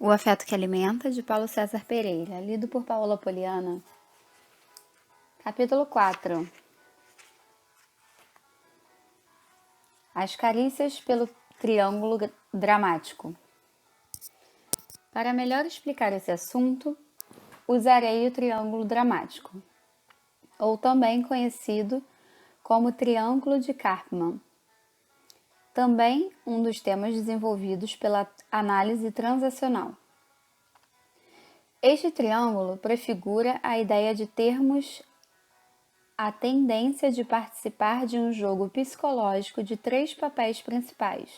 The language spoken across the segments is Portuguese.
O Afeto que Alimenta, de Paulo César Pereira, lido por Paola Poliana. Capítulo 4. As carícias pelo triângulo dramático. Para melhor explicar esse assunto, usarei o triângulo dramático, ou também conhecido como triângulo de Karpman. Também um dos temas desenvolvidos pela análise transacional. Este triângulo prefigura a ideia de termos a tendência de participar de um jogo psicológico de 3 papéis principais.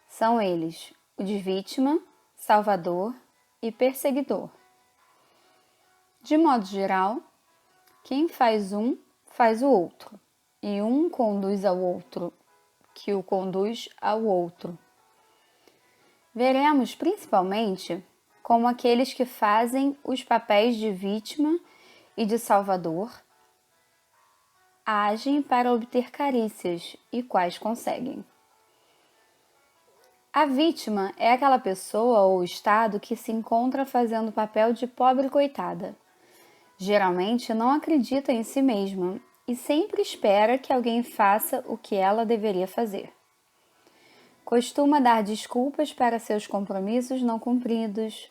São eles o de vítima, salvador e perseguidor. De modo geral, quem faz um, faz o outro, e um conduz ao outro, que o conduz ao outro. Veremos principalmente como aqueles que fazem os papéis de vítima e de salvador agem para obter carícias e quais conseguem. A vítima é aquela pessoa ou estado que se encontra fazendo o papel de pobre coitada. Geralmente não acredita em si mesma e sempre espera que alguém faça o que ela deveria fazer. Costuma dar desculpas para seus compromissos não cumpridos,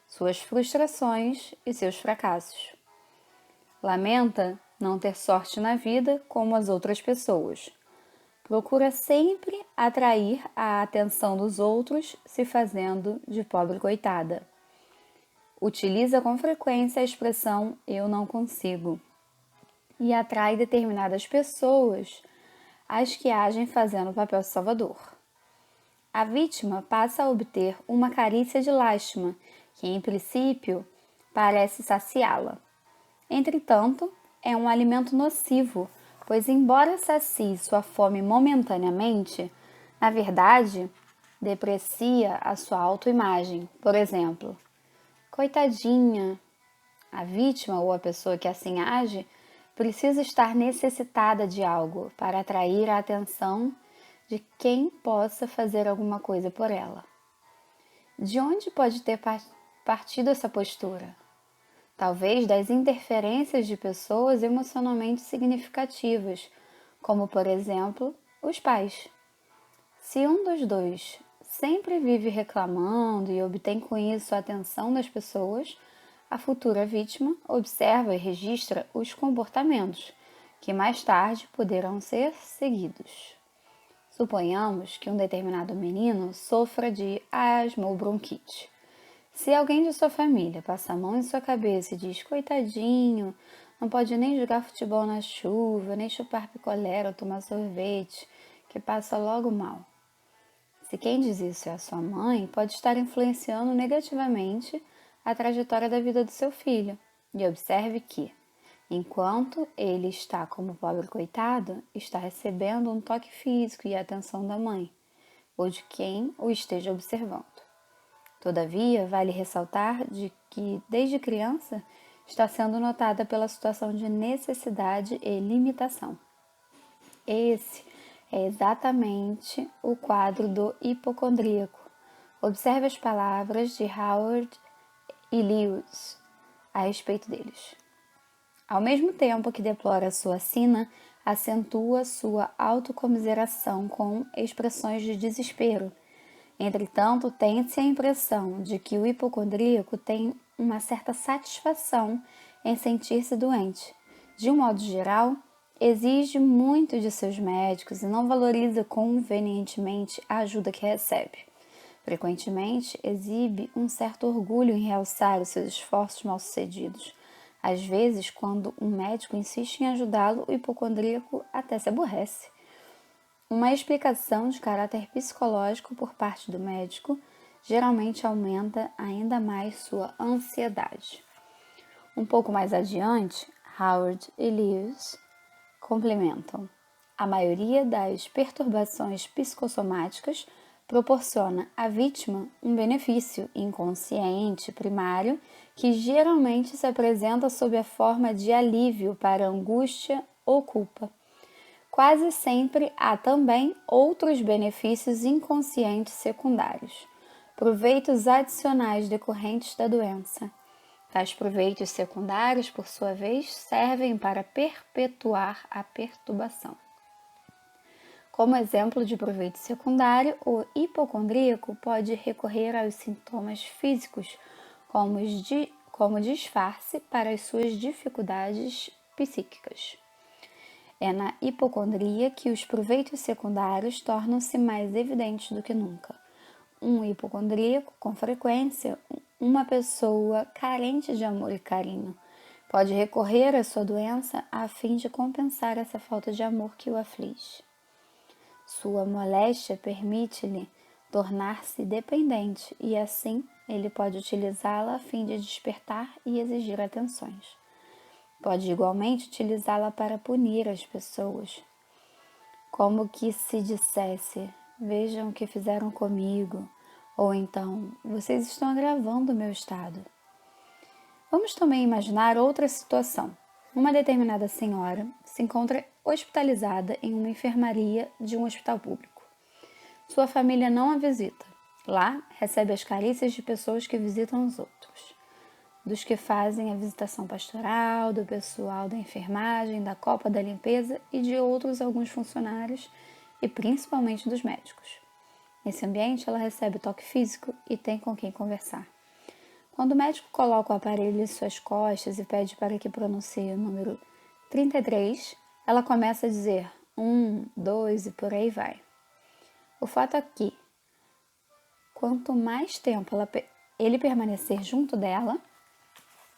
suas frustrações e seus fracassos. Lamenta não ter sorte na vida como as outras pessoas. Procura sempre atrair a atenção dos outros, se fazendo de pobre coitada. Utiliza com frequência a expressão "eu não consigo" e atrai determinadas pessoas, as que agem fazendo o papel de salvador. A vítima passa a obter uma carícia de lástima, que em princípio parece saciá-la. Entretanto, é um alimento nocivo, pois embora sacie sua fome momentaneamente, na verdade, deprecia a sua autoimagem. Por exemplo, coitadinha, a vítima ou a pessoa que assim age precisa estar necessitada de algo para atrair a atenção de quem possa fazer alguma coisa por ela. De onde pode ter partido essa postura? Talvez das interferências de pessoas emocionalmente significativas, como, por exemplo, os pais. Se um dos dois sempre vive reclamando e obtém com isso a atenção das pessoas, a futura vítima observa e registra os comportamentos, que mais tarde poderão ser seguidos. Suponhamos que um determinado menino sofra de asma ou bronquite. Se alguém de sua família passa a mão em sua cabeça e diz: coitadinho, não pode nem jogar futebol na chuva, nem chupar picolé ou tomar sorvete, que passa logo mal. Se quem diz isso é a sua mãe, pode estar influenciando negativamente a trajetória da vida do seu filho. E observe que, enquanto ele está como pobre coitado, está recebendo um toque físico e a atenção da mãe, ou de quem o esteja observando. Todavia, vale ressaltar de que, desde criança, está sendo notada pela situação de necessidade e limitação. Esse é exatamente o quadro do hipocondríaco. Observe as palavras de Howard e Lewis a respeito deles. Ao mesmo tempo que deplora sua sina, acentua sua autocomiseração com expressões de desespero. Entretanto, tem-se a impressão de que o hipocondríaco tem uma certa satisfação em sentir-se doente. De um modo geral, exige muito de seus médicos e não valoriza convenientemente a ajuda que recebe. Frequentemente, exibe um certo orgulho em realçar os seus esforços mal-sucedidos. Às vezes, quando um médico insiste em ajudá-lo, o hipocondríaco até se aborrece. Uma explicação de caráter psicológico por parte do médico geralmente aumenta ainda mais sua ansiedade. Um pouco mais adiante, Howard e Lewis complementam. A maioria das perturbações psicossomáticas proporciona à vítima um benefício inconsciente primário que geralmente se apresenta sob a forma de alívio para angústia ou culpa. Quase sempre há também outros benefícios inconscientes secundários. Proveitos adicionais decorrentes da doença. Tais proveitos secundários, por sua vez, servem para perpetuar a perturbação. Como exemplo de proveito secundário, o hipocondríaco pode recorrer aos sintomas físicos como disfarce para as suas dificuldades psíquicas. É na hipocondria que os proveitos secundários tornam-se mais evidentes do que nunca. Um hipocondríaco, com frequência, uma pessoa carente de amor e carinho, pode recorrer à sua doença a fim de compensar essa falta de amor que o aflige. Sua moléstia permite-lhe tornar-se dependente e, assim, ele pode utilizá-la a fim de despertar e exigir atenções. Pode igualmente utilizá-la para punir as pessoas, como que se dissesse: vejam o que fizeram comigo, ou então, vocês estão agravando o meu estado. Vamos também imaginar outra situação. Uma determinada senhora se encontra hospitalizada em uma enfermaria de um hospital público. Sua família não a visita. Lá, recebe as carícias de pessoas que visitam os outros, dos que fazem a visitação pastoral, do pessoal da enfermagem, da copa da limpeza e de outros alguns funcionários e principalmente dos médicos. Nesse ambiente, ela recebe toque físico e tem com quem conversar. Quando o médico coloca o aparelho em suas costas e pede para que pronuncie o número 33, ela começa a dizer 1, 2 e por aí vai. O fato é que, quanto mais tempo ele permanecer junto dela,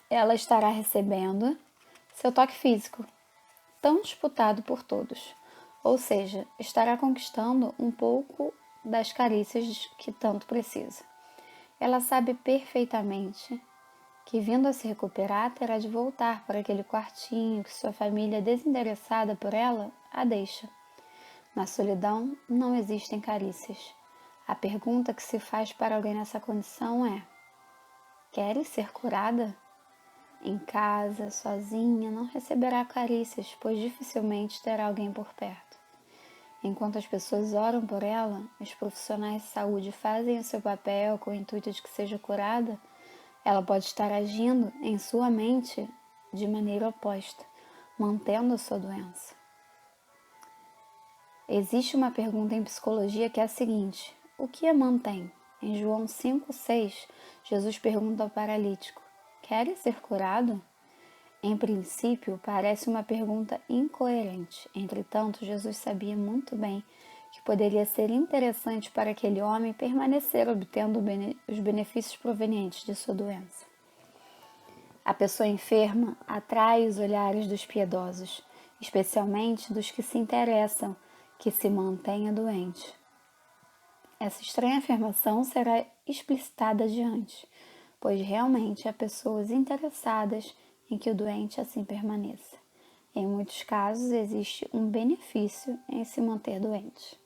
ela estará recebendo seu toque físico, tão disputado por todos, ou seja, estará conquistando um pouco das carícias que tanto precisa. Ela sabe perfeitamente que, vindo a se recuperar, terá de voltar para aquele quartinho que sua família, desinteressada por ela, a deixa. Na solidão não existem carícias. A pergunta que se faz para alguém nessa condição é: queres ser curada? Em casa, sozinha, não receberá carícias, pois dificilmente terá alguém por perto. Enquanto as pessoas oram por ela, os profissionais de saúde fazem o seu papel com o intuito de que seja curada, ela pode estar agindo em sua mente de maneira oposta, mantendo a sua doença. Existe uma pergunta em psicologia que é a seguinte: o que a mantém? Em João 5,6, Jesus pergunta ao paralítico: queres ser curado? Em princípio, parece uma pergunta incoerente. Entretanto, Jesus sabia muito bem que poderia ser interessante para aquele homem permanecer obtendo os benefícios provenientes de sua doença. A pessoa enferma atrai os olhares dos piedosos, especialmente dos que se interessam que se mantenha doente. Essa estranha afirmação será explicitada adiante, pois realmente há pessoas interessadas em que o doente assim permaneça. Em muitos casos, existe um benefício em se manter doente.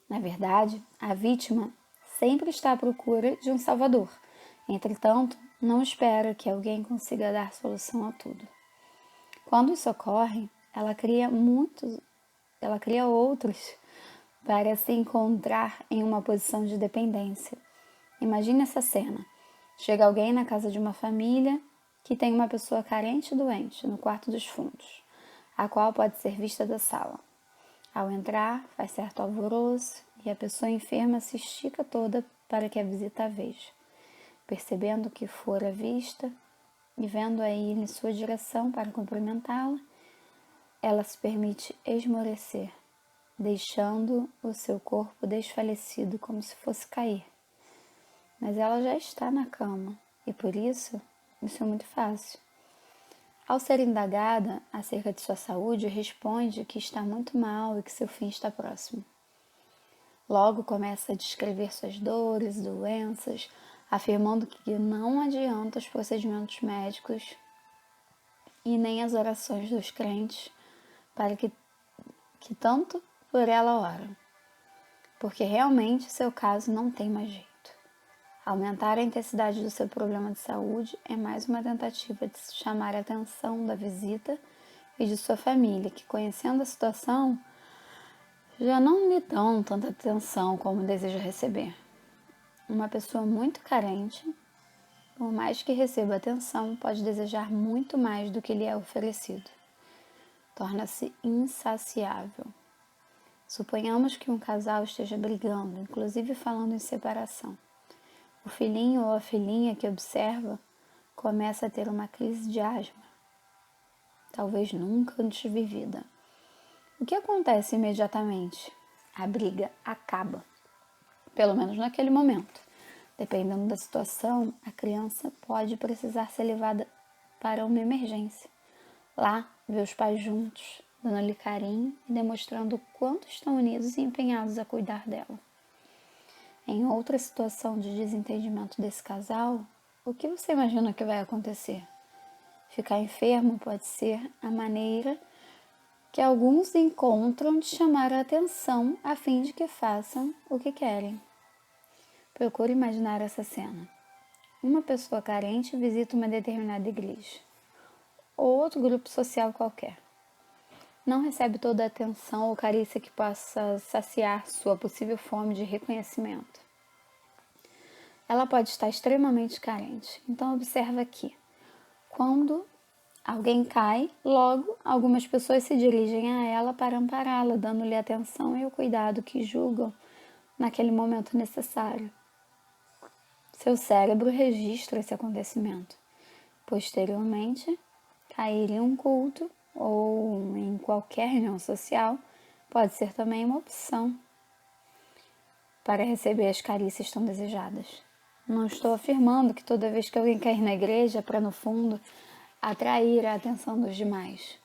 Na verdade, a vítima sempre está à procura de um salvador. Entretanto, não espera que alguém consiga dar solução a tudo. Quando isso ocorre, ela cria outros para se encontrar em uma posição de dependência. Imagine essa cena. Chega alguém na casa de uma família que tem uma pessoa carente e doente no quarto dos fundos, a qual pode ser vista da sala. Ao entrar, faz certo alvoroço e a pessoa enferma se estica toda para que a visita a veja. Percebendo que fora vista e vendo-a ir em sua direção para cumprimentá-la, ela se permite esmorecer, deixando o seu corpo desfalecido como se fosse cair. Mas ela já está na cama e por isso é muito fácil. Ao ser indagada acerca de sua saúde, responde que está muito mal e que seu fim está próximo. Logo começa a descrever suas dores, doenças, afirmando que não adianta os procedimentos médicos e nem as orações dos crentes para que tanto por ela oram, porque realmente seu caso não tem mais jeito. Aumentar a intensidade do seu problema de saúde é mais uma tentativa de chamar a atenção da visita e de sua família, que, conhecendo a situação, já não lhe dão tanta atenção como deseja receber. Uma pessoa muito carente, por mais que receba atenção, pode desejar muito mais do que lhe é oferecido. Torna-se insaciável. Suponhamos que um casal esteja brigando, inclusive falando em separação. O filhinho ou a filhinha que observa começa a ter uma crise de asma, talvez nunca antes vivida. O que acontece imediatamente? A briga acaba, pelo menos naquele momento. Dependendo da situação, a criança pode precisar ser levada para uma emergência. Lá, vê os pais juntos, dando-lhe carinho e demonstrando o quanto estão unidos e empenhados a cuidar dela. Em outra situação de desentendimento desse casal, o que você imagina que vai acontecer? Ficar enfermo pode ser a maneira que alguns encontram de chamar a atenção a fim de que façam o que querem. Procure imaginar essa cena. Uma pessoa carente visita uma determinada igreja ou outro grupo social qualquer. Não recebe toda a atenção ou carícia que possa saciar sua possível fome de reconhecimento. Ela pode estar extremamente carente. Então observa aqui. Quando alguém cai, logo algumas pessoas se dirigem a ela para ampará-la, dando-lhe a atenção e o cuidado que julgam naquele momento necessário. Seu cérebro registra esse acontecimento. Posteriormente, cair em um culto ou em qualquer reunião social pode ser também uma opção para receber as carícias tão desejadas. Não estou afirmando que toda vez que alguém cair na igreja é para, no fundo, atrair a atenção dos demais.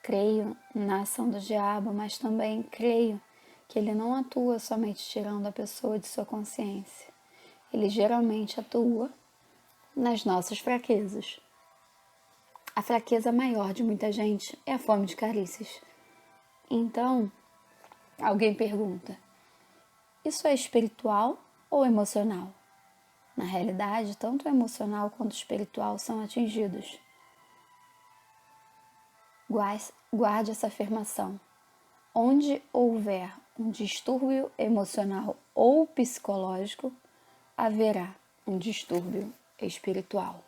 Creio na ação do diabo, mas também creio que ele não atua somente tirando a pessoa de sua consciência. Ele geralmente atua nas nossas fraquezas. A fraqueza maior de muita gente é a fome de carícias. Então, alguém pergunta: isso é espiritual ou emocional? Na realidade, tanto o emocional quanto o espiritual são atingidos. Guarde essa afirmação. Onde houver um distúrbio emocional ou psicológico, haverá um distúrbio espiritual.